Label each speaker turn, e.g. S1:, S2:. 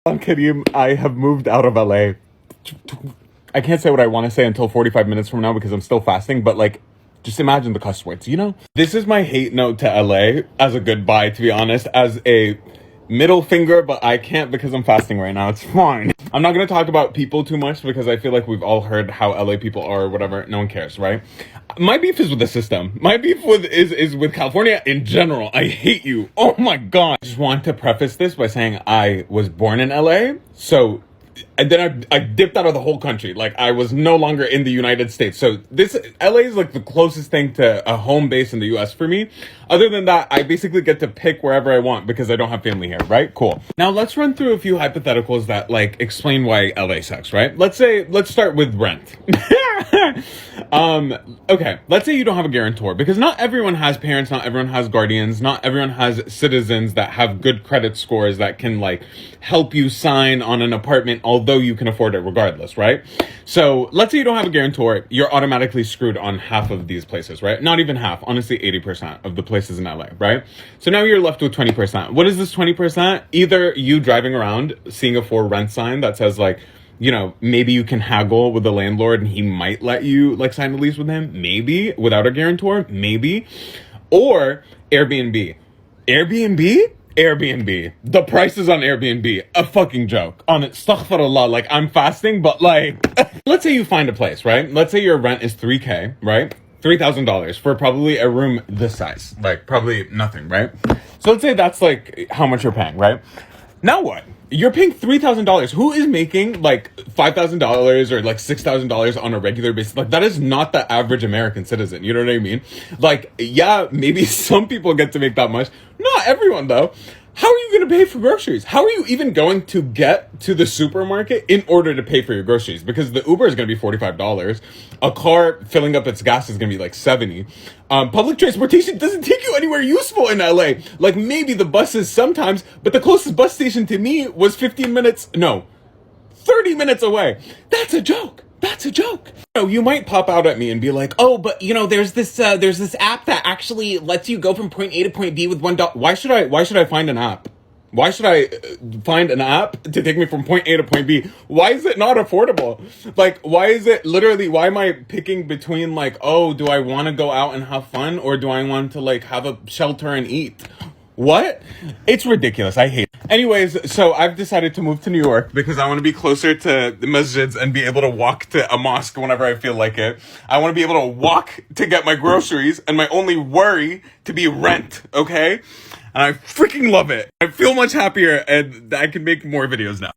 S1: Kareem, I have moved out of LA. I can't say what I want to say until 45 minutes from now because I'm still fasting, but like, just imagine the cuss words, you know? This is my hate note to LA as a goodbye, to be honest, as a middle finger, but I can't because I'm fasting right now. It's fine. I'm not going to talk about people too much because I feel like we've all heard how LA people are or whatever. No one cares, right? My beef is with the system. My beef is with California in general. I hate you. Oh my God. I just want to preface this by saying I was born in LA. So and then I dipped out of the whole country. Like, I was no longer in the United States. So this LA is like the closest thing to a home base in the US for me. Other than that, I basically get to pick wherever I want because I don't have family here, right? Cool. Now let's run through a few hypotheticals that like explain why LA sucks, right? Let's start with rent. Okay, let's say you don't have a guarantor because not everyone has parents, not everyone has guardians, not everyone has citizens that have good credit scores that can like help you sign on an apartment, although you can afford it regardless, right? So let's say you don't have a guarantor, you're automatically screwed on half of these places, right? Not even half, honestly 80% of the places in LA, right? So now you're left with 20%. What is this 20%? Either you driving around seeing a for rent sign that says like, you know, maybe you can haggle with the landlord and he might let you like sign a lease with him, maybe, without a guarantor, maybe. Or Airbnb. Airbnb. The prices on Airbnb, a fucking joke. On it, astaghfirullah, like I'm fasting, but like, let's say you find a place, right? Let's say your rent is $3,000, right? $3,000 for probably a room this size, like probably nothing, right? So let's say that's like how much you're paying, right? Now what? You're paying $3,000. Who is making like $5,000 or like $6,000 on a regular basis? Like that is not the average American citizen. You know what I mean? Like, yeah, maybe some people get to make that much. Not everyone though. How are you going to pay for groceries? How are you even going to get to the supermarket in order to pay for your groceries? Because the Uber is going to be $45. A car filling up its gas is going to be like $70. Public transportation doesn't take you anywhere useful in LA. Like maybe the buses sometimes, but the closest bus station to me was 15 minutes. No, 30 minutes away. That's a joke. That's a joke. You know, you might pop out at me and be like, "Oh, but you know, there's this app that actually lets you go from point A to point B with $1." Why should I find an app? Why should I find an app to take me from point A to point B? Why is it not affordable? Like, why am I picking between like, oh, do I want to go out and have fun or do I want to like have a shelter and eat? What? It's ridiculous. I hate it. Anyways, so I've decided to move to New York because I want to be closer to the masjids and be able to walk to a mosque whenever I feel like it. I want to be able to walk to get my groceries and my only worry to be rent, okay? And I freaking love it. I feel much happier and I can make more videos now.